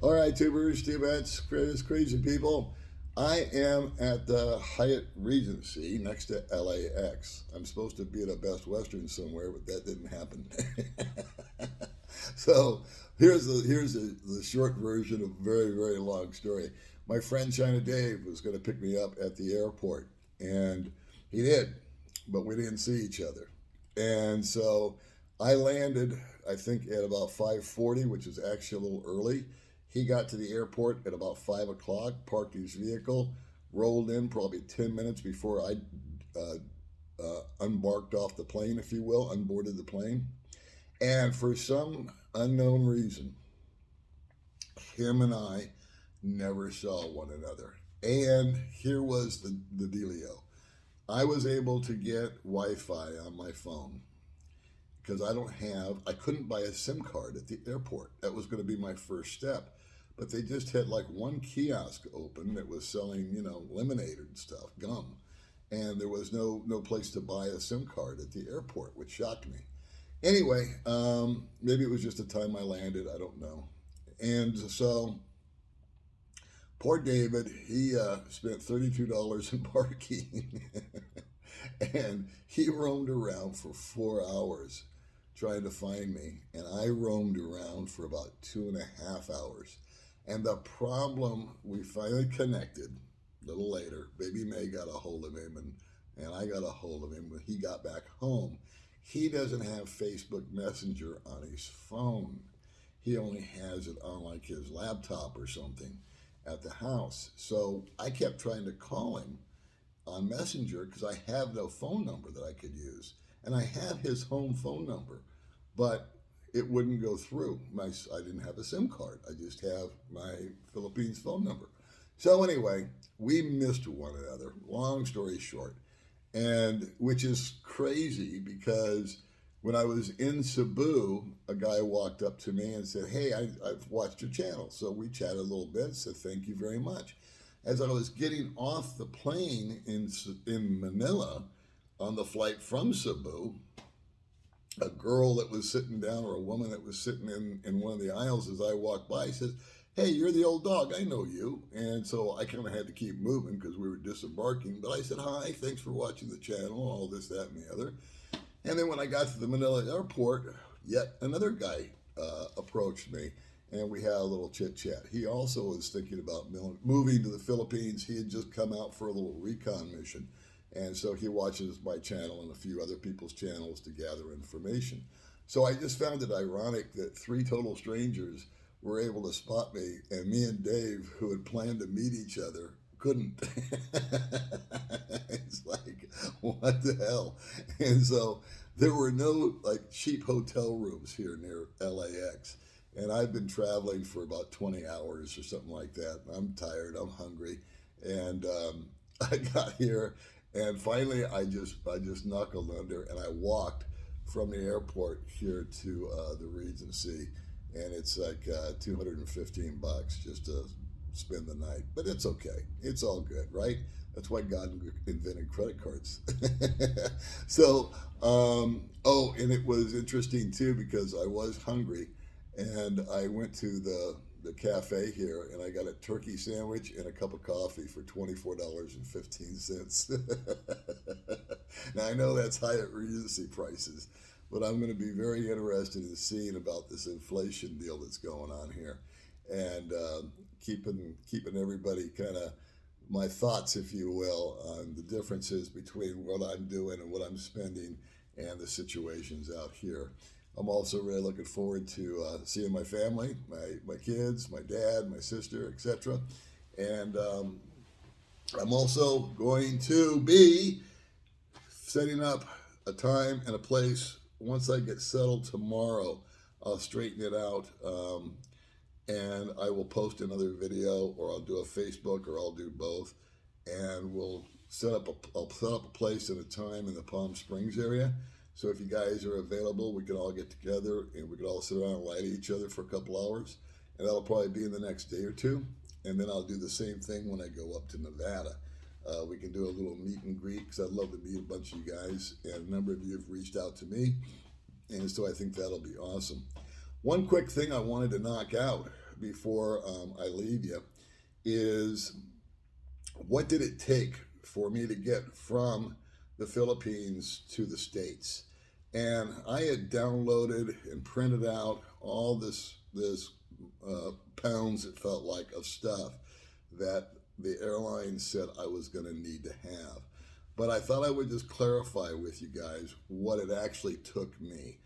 All right, tubers, tubettes, crazy people. I am at the Hyatt Regency next to LAX. I'm supposed to be at a Best Western somewhere, but that didn't happen. So here's the short version of a very long story. My friend China Dave was going to pick me up at the airport, and he did, but we didn't see each other. And so I landed, I think, at about 5:40, which is actually a little early. He got to the airport at about 5 o'clock, parked his vehicle, rolled in probably 10 minutes before I unbarked off the plane, if you will, unboarded the plane. And for some unknown reason, him and I never saw one another. And here was the dealio. I was able to get Wi Fi on my phone because I couldn't buy a SIM card at the airport. That was going to be my first step. But they just had like one kiosk open that was selling, lemonade and stuff, gum. And there was no place to buy a SIM card at the airport, which shocked me. Anyway, maybe it was just the time I landed. I don't know. And so poor David, he spent $32 in parking, and he roamed around for 4 hours trying to find me, and I roamed around for about 2.5 hours. And the problem, we finally connected a little later. Baby May got a hold of him, and I got a hold of him when he got back home. He doesn't have Facebook Messenger on his phone. He only has it on like his laptop or something at the house. So I kept trying to call him on Messenger because I have no phone number that I could use. And I had his home phone number, but it wouldn't go through. I didn't have a SIM card. I just have my Philippines phone number. So anyway, we missed one another. Long story short, and which is crazy because when I was in Cebu, a guy walked up to me and said, "Hey, I've watched your channel." So we chatted a little bit. Said, "Thank you very much." As I was getting off the plane in Manila on the flight from Cebu, a girl that was sitting down or a woman that was sitting in one of the aisles as I walked by says, "Hey, you're the old dog. I know you." And so I kind of had to keep moving because we were disembarking. But I said, "Hi, thanks for watching the channel," all this, that, and the other. And then when I got to the Manila airport, yet another guy approached me, and we had a little chit chat. He also was thinking about moving to the Philippines. He had just come out for a little recon mission, and so he watches my channel and a few other people's channels to gather information. So I just found it ironic that three total strangers were able to spot me, and me and Dave, who had planned to meet each other, couldn't. It's like, what the hell? And so there were no like cheap hotel rooms here near LAX. And I've been traveling for about 20 hours or something like that. I'm tired, I'm hungry. And I got here, and finally I just knuckled under, and I walked from the airport here to the Regency, and it's like $215 just to spend the night. But it's okay. It's all good, right? That's why God invented credit cards. So, oh, and it was interesting too because I was hungry, and I went to the cafe here, and I got a turkey sandwich and a cup of coffee for $24.15. Now I know that's Hyatt Regency prices, but I'm going to be very interested in seeing about this inflation deal that's going on here, and keeping everybody kind of my thoughts, if you will, on the differences between what I'm doing and what I'm spending and the situations out here. I'm also really looking forward to seeing my family, my kids, my dad, my sister, etc. And I'm also going to be setting up a time and a place once I get settled tomorrow. I'll straighten it out. And I will post another video, or I'll do a Facebook, or I'll do both, and I'll set up a place and a time in the Palm Springs area. So if you guys are available, we can all get together and we can all sit around and lie to each other for a couple hours, and that'll probably be in the next day or two. And then I'll do the same thing when I go up to Nevada. We can do a little meet and greet because I'd love to meet a bunch of you guys, and a number of you have reached out to me, and so I think that'll be awesome. One quick thing I wanted to knock out before I leave you is, what did it take for me to get from the Philippines to the States? And I had downloaded and printed out all this pounds, it felt like, of stuff that the airline said I was going to need to have. But I thought I would just clarify with you guys what it actually took me.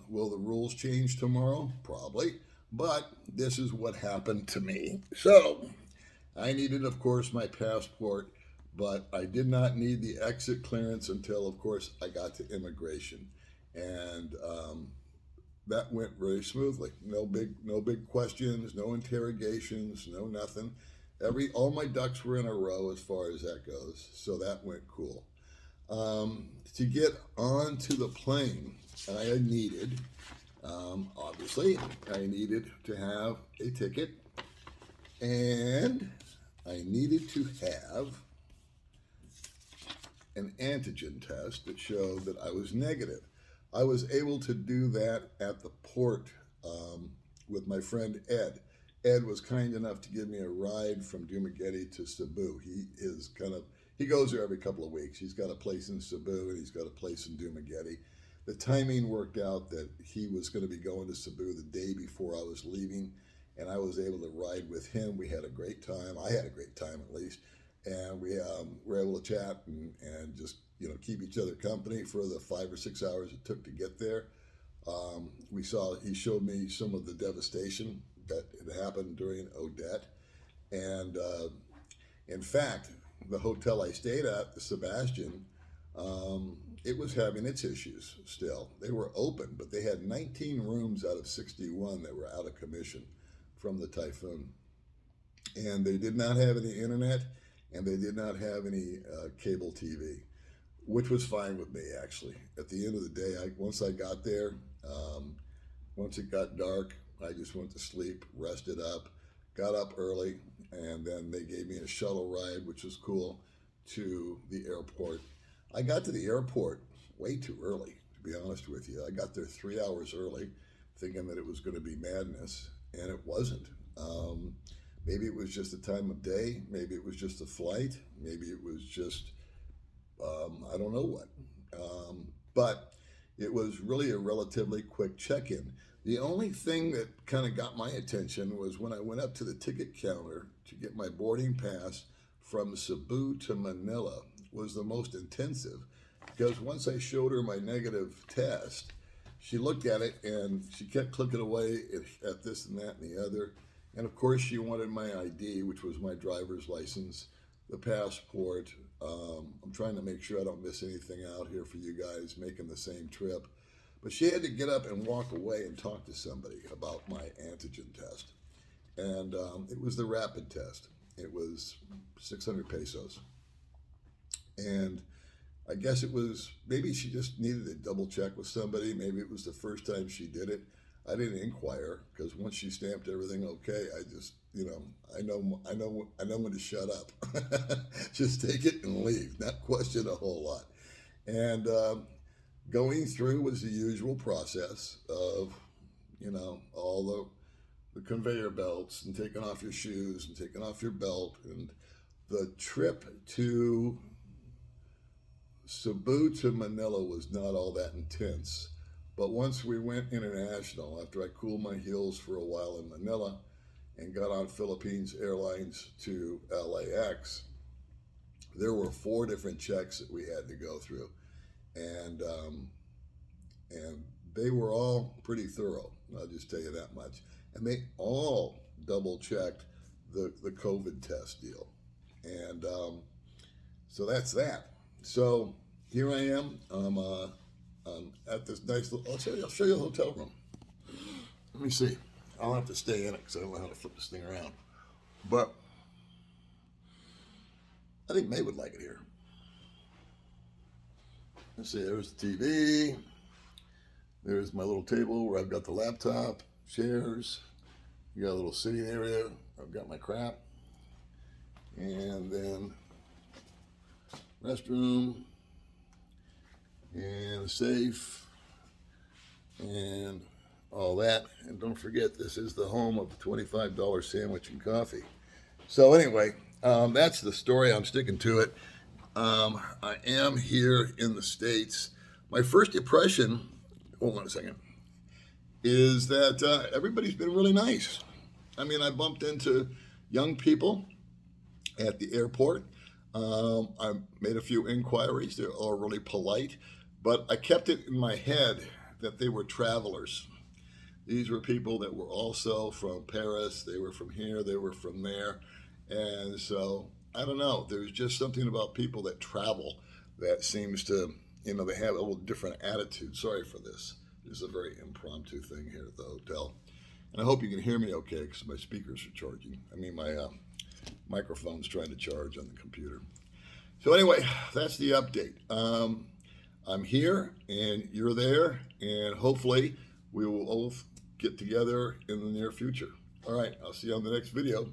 Will the rules change tomorrow? Probably. But this is what happened to me. So I needed, of course, my passport, but I did not need the exit clearance until, of course, I got to immigration. And that went very smoothly. No big questions, no interrogations, no nothing. All my ducks were in a row as far as that goes. So that went cool. To get onto the plane, I needed, obviously, I needed to have a ticket, and I needed to have an antigen test that showed that I was negative. I was able to do that at the port with my friend Ed. Ed was kind enough to give me a ride from Dumaguete to Cebu. He goes there every couple of weeks. He's got a place in Cebu and he's got a place in Dumaguete. The timing worked out that he was going to be going to Cebu the day before I was leaving, and I was able to ride with him. We had a great time. I had a great time, at least, and we were able to chat and just keep each other company for the 5 or 6 hours it took to get there. He showed me some of the devastation that had happened during Odette, and in fact, the hotel I stayed at, the Sebastian, it was having its issues still. They were open, but they had 19 rooms out of 61 that were out of commission from the typhoon. And they did not have any internet, and they did not have any cable TV, which was fine with me, actually. At the end of the day, once I got there, once it got dark, I just went to sleep, rested up, got up early, and then they gave me a shuttle ride, which was cool, to the airport. I got to the airport way too early, to be honest with you. I got there 3 hours early, thinking that it was going to be madness, and it wasn't. Maybe it was just the time of day. Maybe it was just the flight. Maybe it was just, I don't know what. But it was really a relatively quick check-in. The only thing that kind of got my attention was when I went up to the ticket counter to get my boarding pass from Cebu to Manila was the most intensive, because once I showed her my negative test, she looked at it and she kept clicking away at this and that and the other. And of course she wanted my ID, which was my driver's license, the passport. I'm trying to make sure I don't miss anything out here for you guys making the same trip. But she had to get up and walk away and talk to somebody about my antigen test. And it was the rapid test. It was 600 pesos. And I guess it was, maybe she just needed to double check with somebody. Maybe it was the first time she did it. I didn't inquire, because once she stamped everything okay, I just, I know when to shut up. Just take it and leave, not question a whole lot. And going through was the usual process of, all the conveyor belts and taking off your shoes and taking off your belt. And the trip to Cebu to Manila was not all that intense. But once we went international, after I cooled my heels for a while in Manila and got on Philippines Airlines to LAX, there were 4 different checks that we had to go through. And they were all pretty thorough, I'll just tell you that much. And they all double-checked the COVID test deal. And so that's that. So here I am. I'm at this nice little, I'll show you the hotel room. Let me see. I'll have to stay in it because I don't know how to flip this thing around. But I think May would like it here. Let's see, there's the TV. There's my little table where I've got the laptop, chairs. You got a little sitting area. I've got my crap. And then restroom. And a safe. And all that. And don't forget, this is the home of the $25 sandwich and coffee. So anyway, that's the story. I'm sticking to it. I am here in the States. My first impression, hold on a second, is that everybody's been really nice. I mean, I bumped into young people at the airport. I made a few inquiries. They're all really polite, but I kept it in my head that they were travelers. These were people that were also from Paris. They were from here. They were from there. And so, I don't know. There's just something about people that travel that seems to, they have a little different attitude. Sorry for this. This is a very impromptu thing here at the hotel. And I hope you can hear me okay because my speakers are charging. I mean, my microphone's trying to charge on the computer. So anyway, that's the update. I'm here and you're there, and hopefully we will both get together in the near future. All right, I'll see you on the next video.